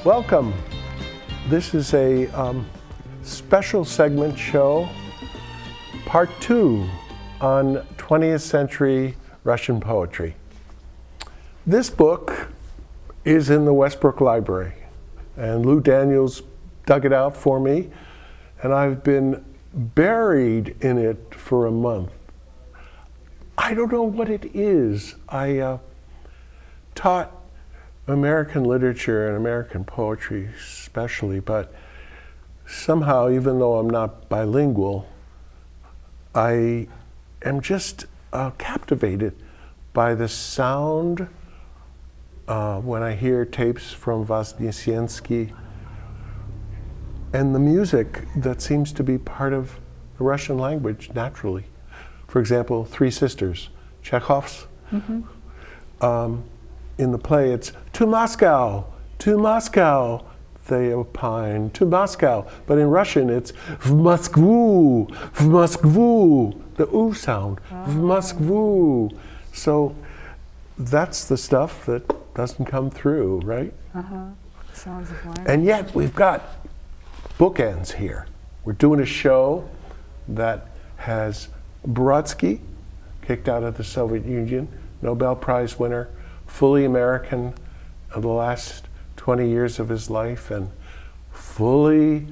Welcome. This is a special segment show, part 2 on 20th century Russian poetry. This book is in the Westbrook Library, and Lou Daniels dug it out for me, and I've been buried in it for a month. I don't know what it is. I taught American literature and American poetry especially, but somehow, even though I'm not bilingual, I am just captivated by the sound when I hear tapes from Voznesensky and the music that seems to be part of the Russian language naturally. For example, Three Sisters, Chekhov's. Mm-hmm. In the play, it's to Moscow, they opine, to Moscow. But in Russian, it's v Moskvu, the oo sound, v Moskvu. So that's the stuff that doesn't come through, right? Sounds like. And yet we've got bookends here. We're doing a show that has Brodsky, kicked out of the Soviet Union, Nobel Prize winner, fully American in the last 20 years of his life, and fully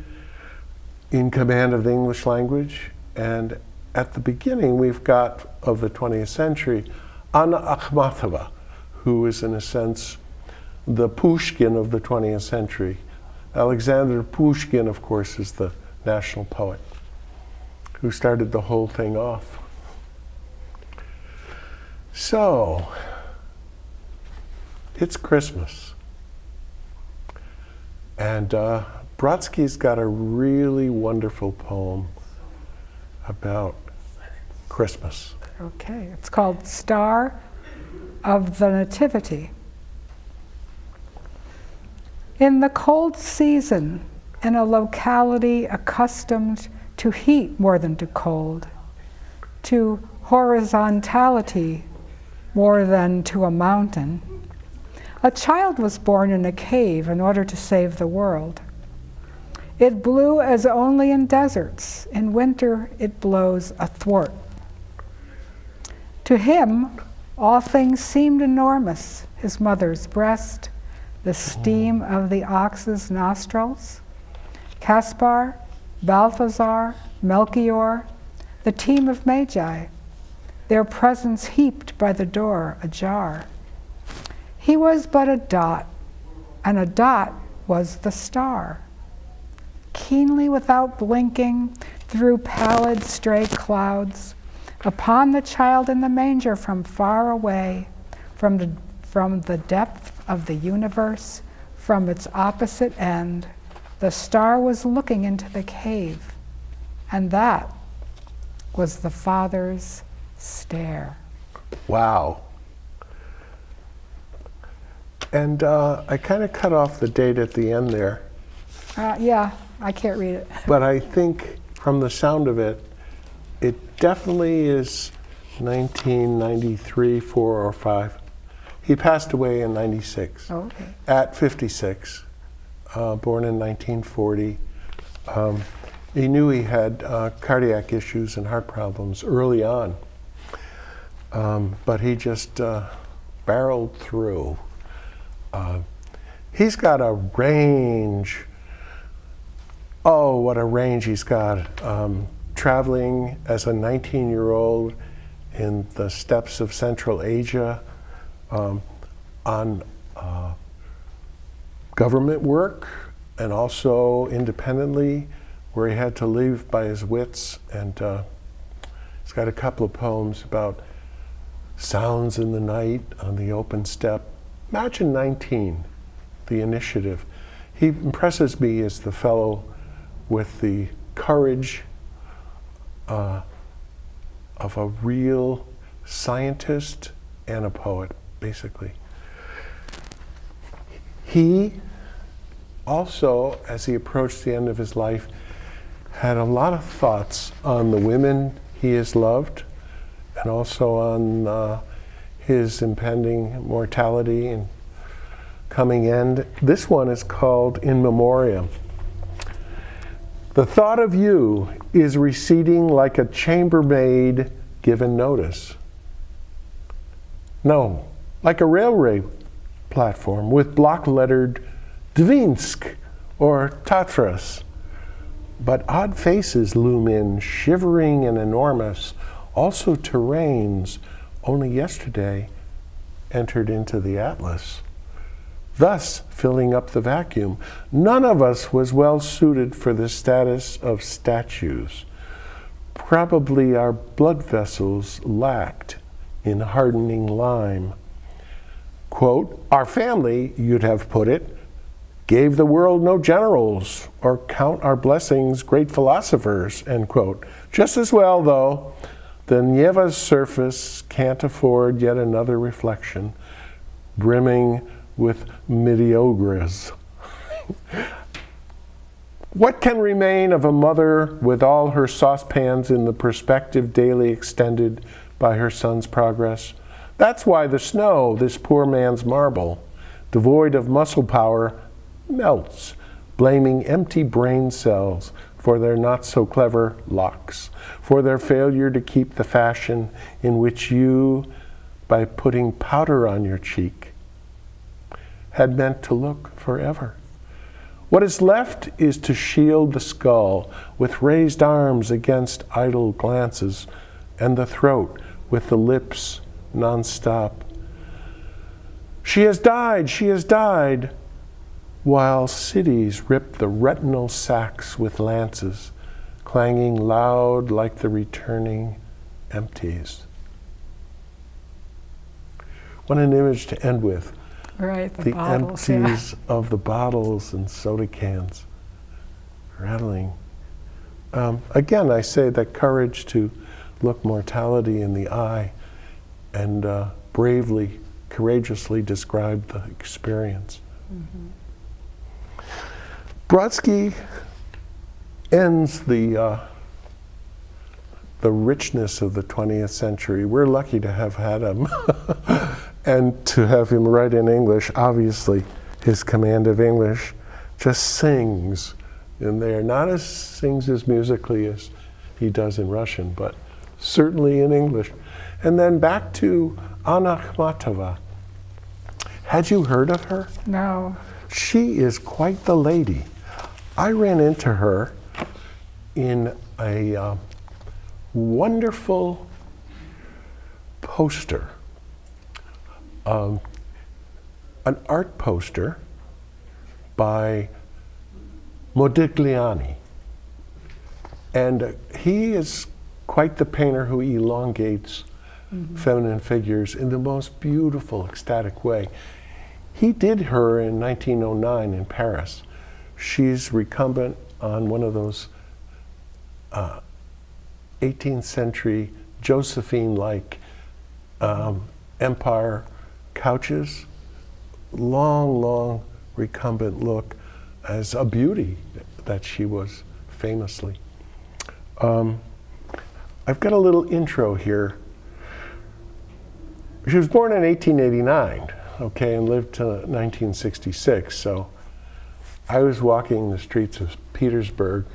in command of the English language. And at the beginning, we've got, of the 20th century, Anna Akhmatova, who is in a sense the Pushkin of the 20th century. Alexander Pushkin, of course, is the national poet who started the whole thing off. So, it's Christmas. And Brodsky's got a really wonderful poem about Christmas. Okay, it's called Star of the Nativity. In the cold season, in a locality accustomed to heat more than to cold, to horizontality more than to a mountain, a child was born in a cave in order to save the world. It blew as only in deserts. In winter, it blows athwart. To him, all things seemed enormous: his mother's breast, the steam of the ox's nostrils, Caspar, Balthazar, Melchior, the team of Magi, their presence heaped by the door ajar. He was but a dot, and a dot was the star. Keenly without blinking, through pallid stray clouds, upon the child in the manger from far away, from the depth of the universe, from its opposite end, the star was looking into the cave, and that was the Father's stare. Wow. And I kind of cut off the date at the end there. Yeah, I can't read it. But I think from the sound of it, it definitely is 1993, 4 or 5. He passed away in 96. Oh, okay. At 56, born in 1940. He knew he had cardiac issues and heart problems early on. But he just barreled through. He's got a range. Oh, what a range he's got. Traveling as a 19-year-old in the steppes of Central Asia on government work, and also independently, where he had to live by his wits. And he's got a couple of poems about sounds in the night on the open steppe. Imagine 19, the initiative. He impresses me as the fellow with the courage of a real scientist and a poet, basically. He also, as he approached the end of his life, had a lot of thoughts on the women he has loved, and also on his impending mortality and coming end. This one is called In Memoriam. The thought of you is receding like a chambermaid given notice. No, like a railway platform with block-lettered Dvinsk or Tatras. But odd faces loom in, shivering and enormous, also terrains only yesterday entered into the atlas, thus filling up the vacuum. None of us was well suited for the status of statues. Probably our blood vessels lacked in hardening lime. Quote, our family, you'd have put it, gave the world no generals or count our blessings great philosophers, end quote. Just as well, though, the Neva's surface can't afford yet another reflection, brimming with mediocres. What can remain of a mother with all her saucepans in the perspective daily extended by her son's progress? That's why the snow, this poor man's marble, devoid of muscle power, melts, blaming empty brain cells for their not-so-clever locks, for their failure to keep the fashion in which you, by putting powder on your cheek, had meant to look forever. What is left is to shield the skull with raised arms against idle glances, and the throat with the lips non-stop. She has died, while cities rip the retinal sacks with lances, clanging loud like the returning empties. What an image to end with. Right, The bottles, empties of the bottles and soda cans rattling. Again, I say that courage to look mortality in the eye and bravely, courageously describe the experience. Mm-hmm. Brodsky ends the richness of the 20th century. We're lucky to have had him and to have him write in English. Obviously, his command of English just sings in there. Not sings as musically as he does in Russian, but certainly in English. And then back to Anna Akhmatova. Had you heard of her? No. She is quite the lady. I ran into her in a wonderful poster, an art poster by Modigliani. And he is quite the painter who elongates feminine figures in the most beautiful, ecstatic way. He did her in 1909 in Paris. She's recumbent on one of those 18th century Josephine-like empire couches. Long, long recumbent look as a beauty that she was famously. I've got a little intro here. She was born in 1889, okay, and lived to 1966. So I was walking the streets of Petersburg,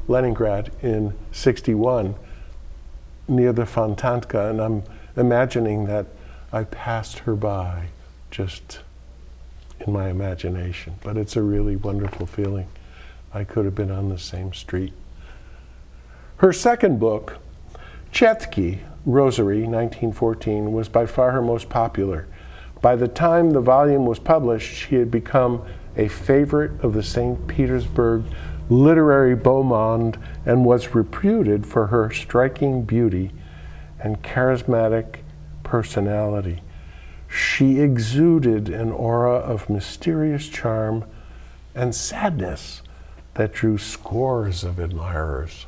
Leningrad in 61 near the Fontanka, and I'm imagining that I passed her by just in my imagination. But it's a really wonderful feeling. I could have been on the same street. Her second book, Chetki, Rosary, 1914, was by far her most popular. By the time the volume was published, she had become a favorite of the St. Petersburg literary beau monde and was reputed for her striking beauty and charismatic personality. She exuded an aura of mysterious charm and sadness that drew scores of admirers.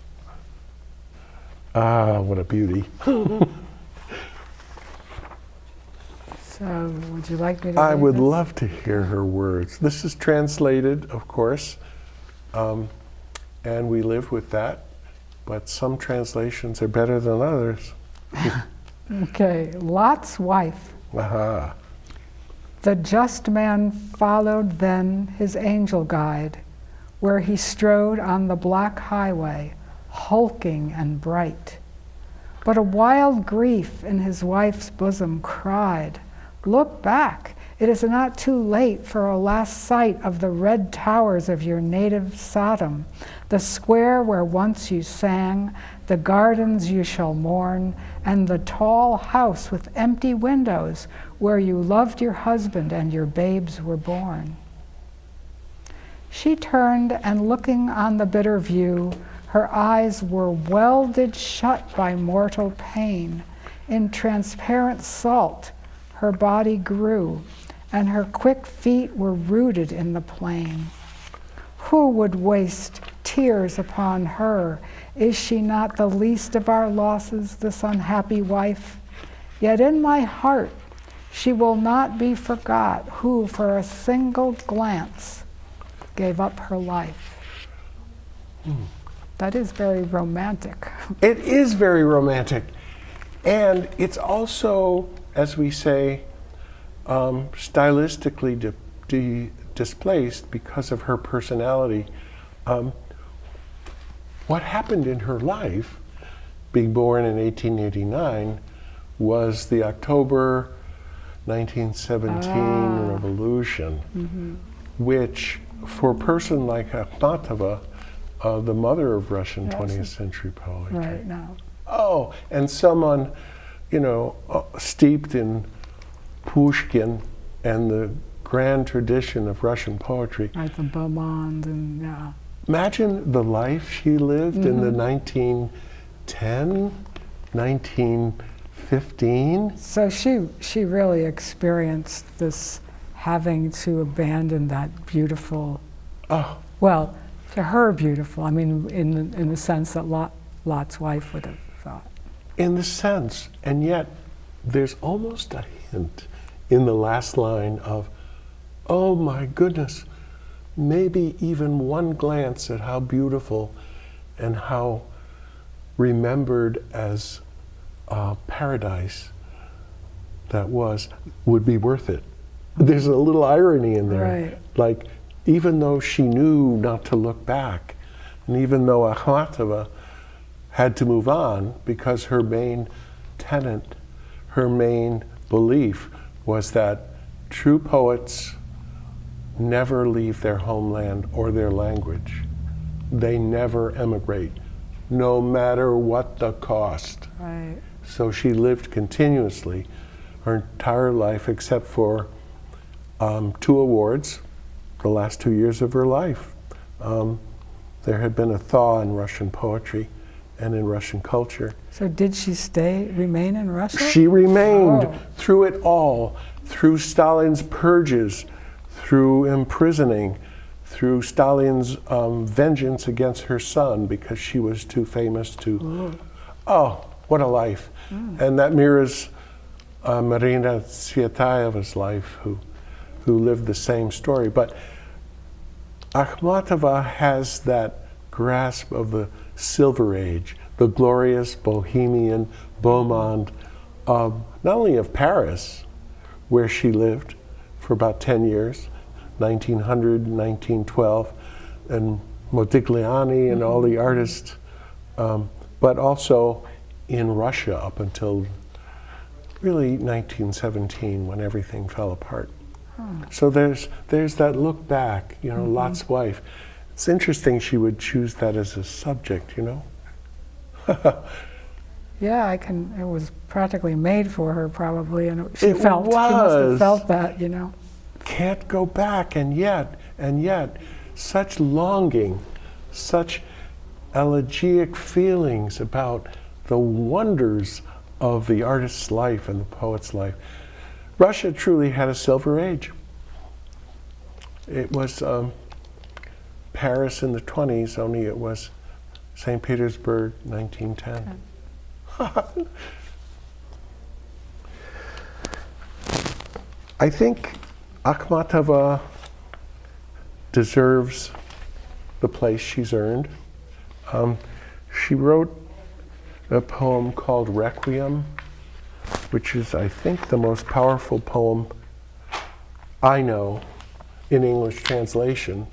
Ah, what a beauty. So, would you like me to I read would this? love to hear her words. This is translated, of course, and we live with that, but some translations are better than others. Okay, Lot's wife. Aha. The just man followed then his angel guide, where he strode on the black highway, hulking and bright. But a wild grief in his wife's bosom cried, "Look back, it is not too late for a last sight of the red towers of your native Sodom, the square where once you sang, the gardens you shall mourn, and the tall house with empty windows where you loved your husband and your babes were born." She turned, and looking on the bitter view, her eyes were welded shut by mortal pain. In transparent salt her body grew, and her quick feet were rooted in the plain. Who would waste tears upon her? Is she not the least of our losses, this unhappy wife? Yet in my heart she will not be forgot, who for a single glance gave up her life. That is very romantic. It is very romantic. And it's also, as we say, stylistically displaced because of her personality. What happened in her life, being born in 1889, was the October 1917 revolution, which, for a person like Akhmatova, the mother of Russian 20th century poetry. Right now. Oh, and someone, steeped in Pushkin and the grand tradition of Russian poetry. Like the Beaumont and, yeah. Imagine the life she lived in the 1910, 1915. So she really experienced this having to abandon that beautiful, well, to her beautiful, I mean, in the sense that Lot's wife would have thought. In the sense, and yet there's almost a hint in the last line of, oh my goodness, maybe even one glance at how beautiful and how remembered as paradise that would be worth it. There's a little irony in there. Right. Like, even though she knew not to look back, and even though Akhmatova had to move on because her main tenet, her main belief was that true poets never leave their homeland or their language. They never emigrate, no matter what the cost. Right. So she lived continuously her entire life, except for 2 awards, the last 2 years of her life. There had been a thaw in Russian poetry and in Russian culture. So did she remain in Russia? She remained through it all, through Stalin's purges, through imprisoning, through Stalin's vengeance against her son because she was too famous to. Oh, what a life. And that mirrors Marina Tsvetaeva's life, who lived the same story. But Akhmatova has that grasp of the Silver Age, the glorious bohemian Beaumont, not only of Paris, where she lived for about 10 years, 1900, 1912, and Modigliani and all the artists, but also in Russia up until really 1917 when everything fell apart. So there's that look back, Lot's wife. It's interesting she would choose that as a subject, Yeah, it was practically made for her probably, and she It must have was. felt that, Can't go back, and yet, such longing, such elegiac feelings about the wonders of the artist's life and the poet's life. Russia truly had a silver age. It was Paris in the 20s, only it was St. Petersburg, 1910. I think Akhmatova deserves the place she's earned. She wrote a poem called Requiem, which is, I think, the most powerful poem I know in English translation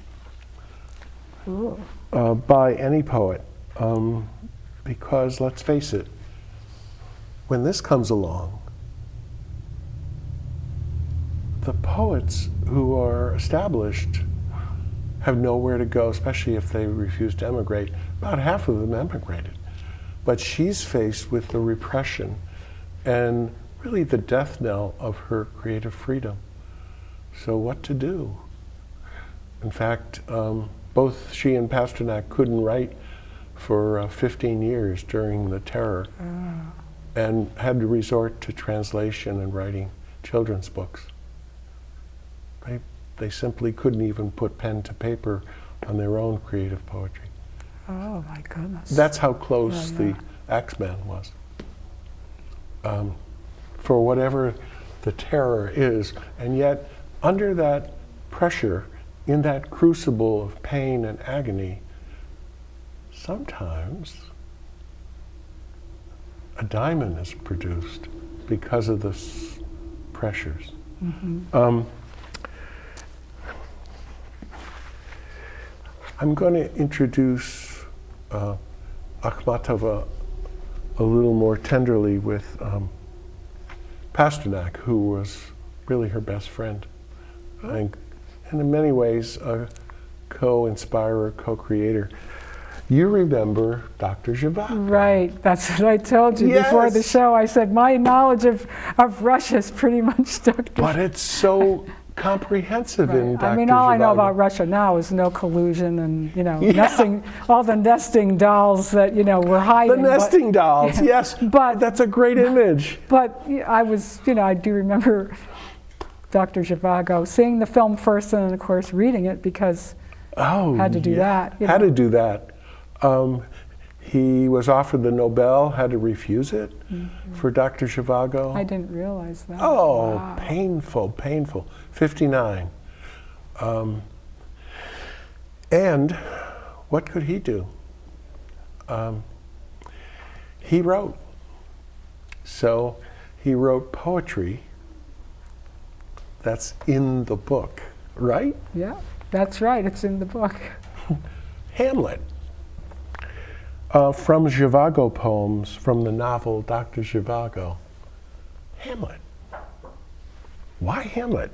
Ooh. by any poet. Because let's face it, when this comes along, the poets who are established have nowhere to go, especially if they refuse to emigrate. About half of them emigrated. But she's faced with the repression and really the death knell of her creative freedom. So what to do? In fact, both she and Pasternak couldn't write for 15 years during the terror and had to resort to translation and writing children's books. They simply couldn't even put pen to paper on their own creative poetry. Oh my goodness. That's how close the Axeman was. For whatever the terror is, and yet under that pressure, in that crucible of pain and agony, sometimes a diamond is produced because of the pressures. Mm-hmm. I'm going to introduce Akhmatova a little more tenderly with Pasternak, who was really her best friend, and in many ways a co-inspirer, co-creator. You remember Dr. Zhivago. Right, that's what I told you before the show. I said my knowledge of Russia is pretty much Dr. But it's so comprehensive in Dr. I mean, all Zhivago. I know about Russia now is no collusion and, nesting, all the nesting dolls that, were hiding. The nesting dolls, yes. But that's a great image. But I was, I do remember Dr. Zhivago seeing the film first and then, of course, reading it because had to do that. Had to do that. He was offered the Nobel, had to refuse it for Dr. Zhivago. I didn't realize that. Oh, wow. painful. 59. And what could he do? He wrote. So he wrote poetry that's in the book, right? Yeah, that's right. It's in the book. Hamlet. From Zhivago poems from the novel Dr. Zhivago. Hamlet. Why Hamlet?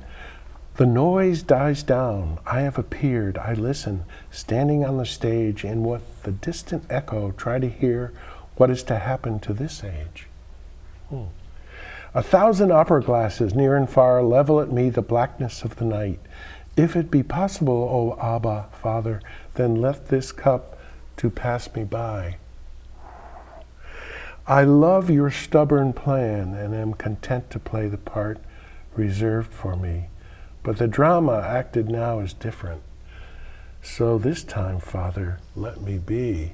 The noise dies down. I have appeared. I listen, standing on the stage in what the distant echo try to hear what is to happen to this age. 1,000 opera glasses, near and far, level at me the blackness of the night. If it be possible, O Abba, Father, then let this cup to pass me by. I love your stubborn plan and am content to play the part reserved for me. But the drama acted now is different. So this time, Father, let me be.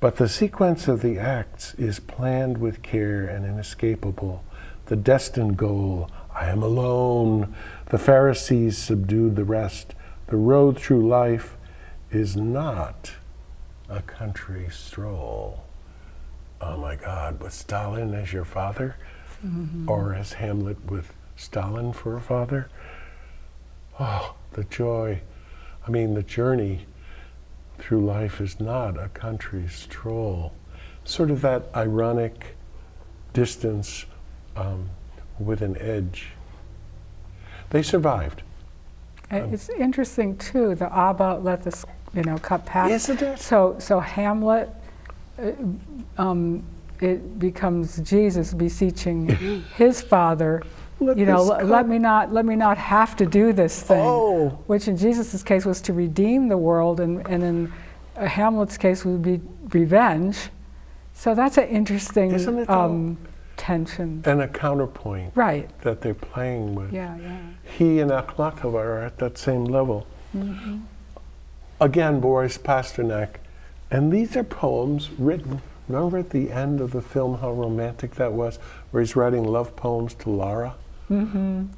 But the sequence of the acts is planned with care and inescapable. The destined goal, I am alone. The Pharisees subdued the rest. The road through life is not a country stroll. Oh my God, with Stalin as your father? Or as Hamlet with Stalin for a father? Oh, the joy. I mean, the journey through life is not a country stroll. Sort of that ironic distance with an edge. They survived. It's interesting too, the Abba let this cup pass. Isn't it? So Hamlet, it becomes Jesus beseeching his father, let me not have to do this thing, which in Jesus' case was to redeem the world, and in Hamlet's case would be revenge. So that's an interesting tension. And a counterpoint that they're playing with. Yeah. He and Akhmatova are at that same level. Again, Boris Pasternak. And these are poems written, remember at the end of the film how romantic that was, where he's writing love poems to Lara?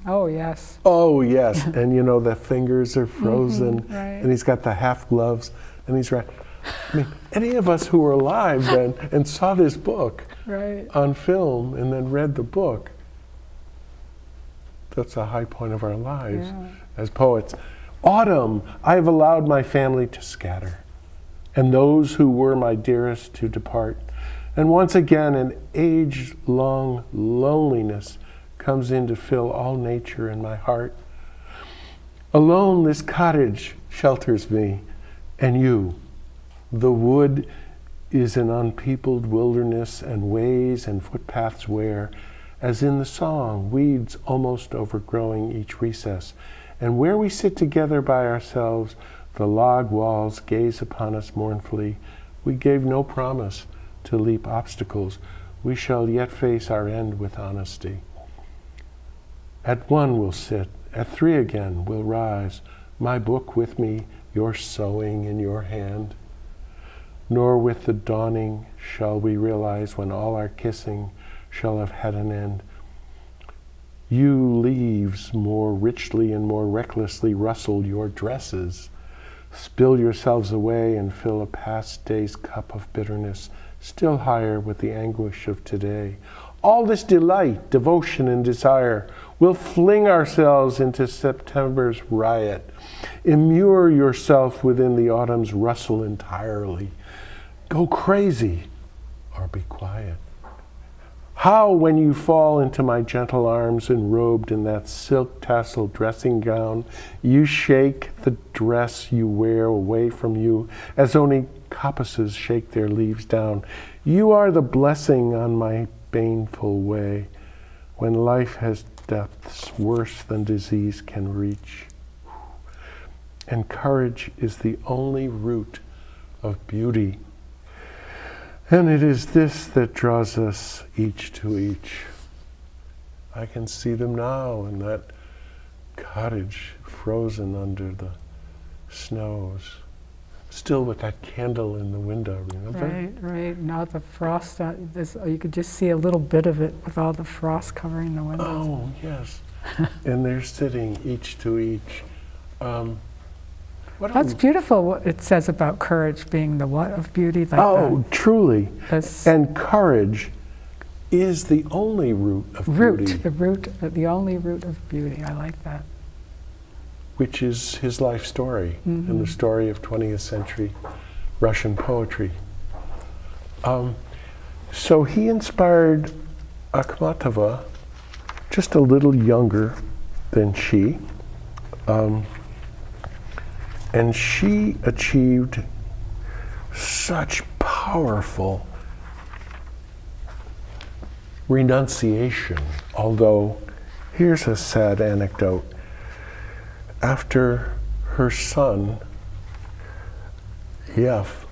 Oh, yes. Oh, yes. And the fingers are frozen, and he's got the half gloves, and he's writing. I mean, any of us who were alive then and saw this book on film and then read the book, That's a high point of our lives Yeah. as poets. Autumn, I have allowed my family to scatter, and those who were my dearest to depart. And once again, an age-long loneliness comes in to fill all nature in my heart. Alone this cottage shelters me, and you. The wood is an unpeopled wilderness, and ways and footpaths where, as in the song, weeds almost overgrowing each recess. And where we sit together by ourselves, the log walls gaze upon us mournfully. We gave no promise to leap obstacles. We shall yet face our end with honesty. At 1 we'll sit, at 3 again we'll rise, my book with me, your sewing in your hand. Nor with the dawning shall we realize when all our kissing shall have had an end. You leaves more richly and more recklessly rustle your dresses. Spill yourselves away and fill a past day's cup of bitterness, still higher with the anguish of today. All this delight, devotion, and desire, we'll fling ourselves into September's riot. Immure yourself within the autumn's rustle entirely. Go crazy or be quiet. How, when you fall into my gentle arms enrobed in that silk tassel dressing gown, you shake the dress you wear away from you as only coppices shake their leaves down. You are the blessing on my baneful way when life has depths worse than disease can reach. And courage is the only root of beauty. And it is this that draws us each to each. I can see them now in that cottage frozen under the snows, still with that candle in the window, remember? Right. Now the frost, you could just see a little bit of it with all the frost covering the windows. Oh, yes. And they're sitting each to each. That's beautiful what it says about courage being the what of beauty. Like truly. That's and courage is the only root of beauty. The only root of beauty. I like that. Which is his life story and the story of 20th century Russian poetry. So he inspired Akhmatova, just a little younger than she. And she achieved such powerful renunciation. Although, here's a sad anecdote. After her son, Yev,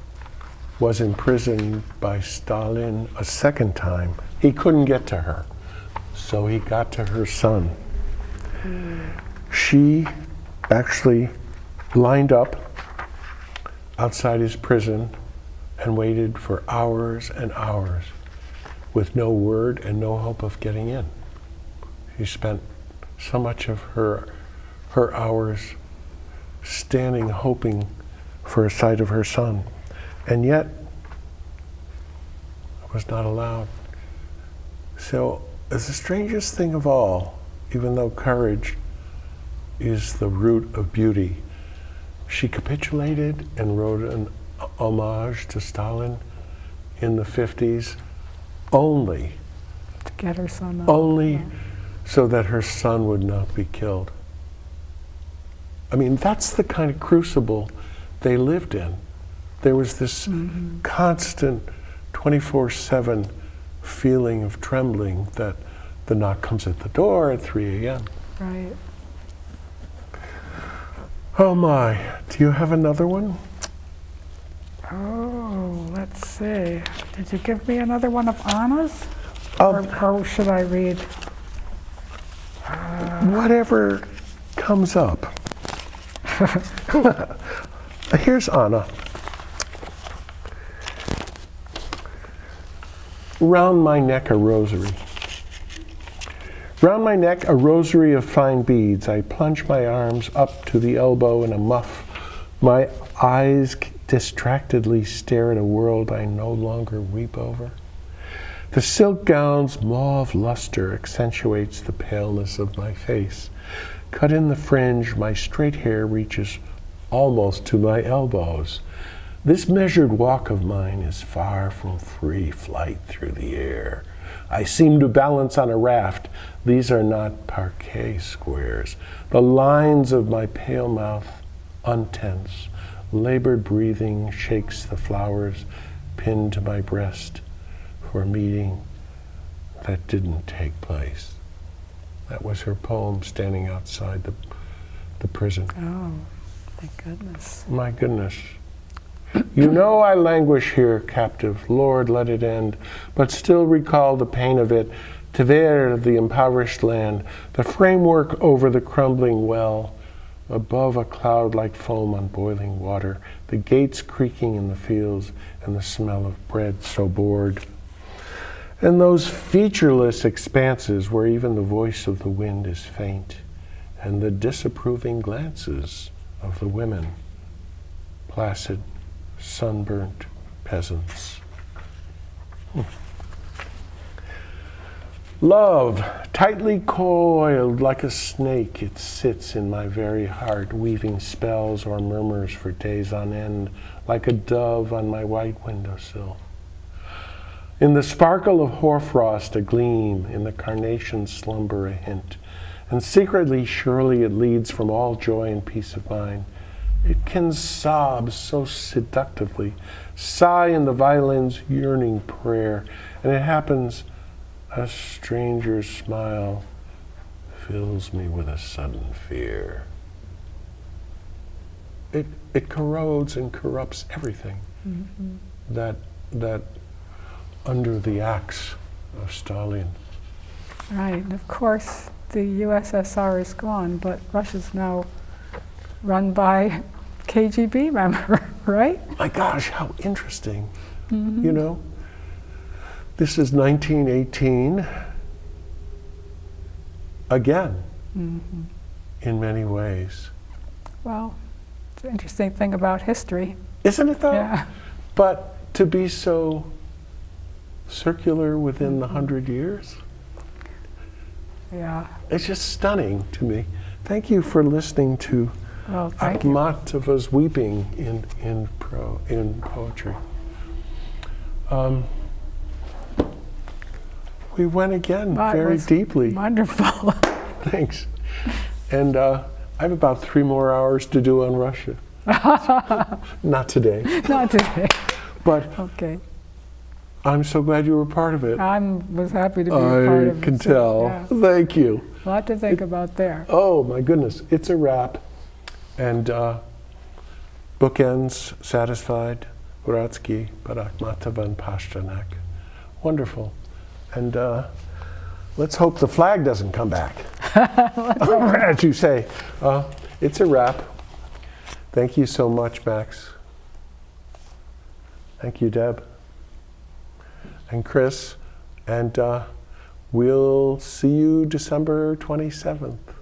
was imprisoned by Stalin a second time, he couldn't get to her. So he got to her son. She actually lined up outside his prison and waited for hours and hours with no word and no hope of getting in. She spent so much of her hours standing hoping for a sight of her son, and yet was not allowed. So it's the strangest thing of all, even though courage is the root of beauty. She capitulated and wrote an homage to Stalin in the 50s only to get her son out. Only so that her son would not be killed. I mean, that's the kind of crucible they lived in. There was this constant 24/7 feeling of trembling that the knock comes at the door at 3 a.m. Right. Oh my, do you have another one? Oh, let's see. Did you give me another one of Anna's? Or should I read? Whatever comes up. Here's Anna. Round my neck a rosary. Round my neck a rosary of fine beads. I plunge my arms up to the elbow in a muff. My eyes distractedly stare at a world I no longer weep over. The silk gown's mauve luster accentuates the paleness of my face. Cut in the fringe, my straight hair reaches almost to my elbows. This measured walk of mine is far from free flight through the air. I seem to balance on a raft. These are not parquet squares. The lines of my pale mouth untense. Labored breathing shakes the flowers pinned to my breast for a meeting that didn't take place. That was her poem standing outside the prison. Oh, thank goodness. My goodness. You know I languish here, captive. Lord, let it end. But still recall the pain of it. Tver, the impoverished land, the framework over the crumbling well, above a cloud like foam on boiling water, the gates creaking in the fields, and the smell of bread so bored. And those featureless expanses where even the voice of the wind is faint, and the disapproving glances of the women, placid, sunburnt peasants. Love, tightly coiled like a snake, it sits in my very heart, weaving spells or murmurs for days on end, like a dove on my white windowsill. In the sparkle of hoarfrost a gleam, in the carnation's slumber a hint, and secretly surely it leads from all joy and peace of mind. It can sob so seductively, sigh in the violin's yearning prayer, and it happens a stranger's smile fills me with a sudden fear. It corrodes and corrupts everything that under the axe of Stalin. Right, and of course the USSR is gone, but Russia's now run by KGB member, right? My gosh, how interesting. You know, this is 1918 again, in many ways. Well, it's an interesting thing about history. Isn't it though? Yeah. But to be so circular within the 100 years, Yeah. it's just stunning to me. Thank you for listening to Well, thank you. Akhmatova's weeping in poetry. We went again That very was deeply. Wonderful. Thanks. And I have about 3 more hours to do on Russia. Not today. Not today. But Okay. I'm so glad you were part of it. I was happy to be a part of I it. can so, tell. yeah. Thank you. A lot to think about there. Oh my goodness, it's a wrap. And bookends satisfied. Buratsky, Akhmatova, and Pasternak. Wonderful. And let's hope the flag doesn't come back. As you say. It's a wrap. Thank you so much, Max. Thank you, Deb. And Chris. And we'll see you December 27th.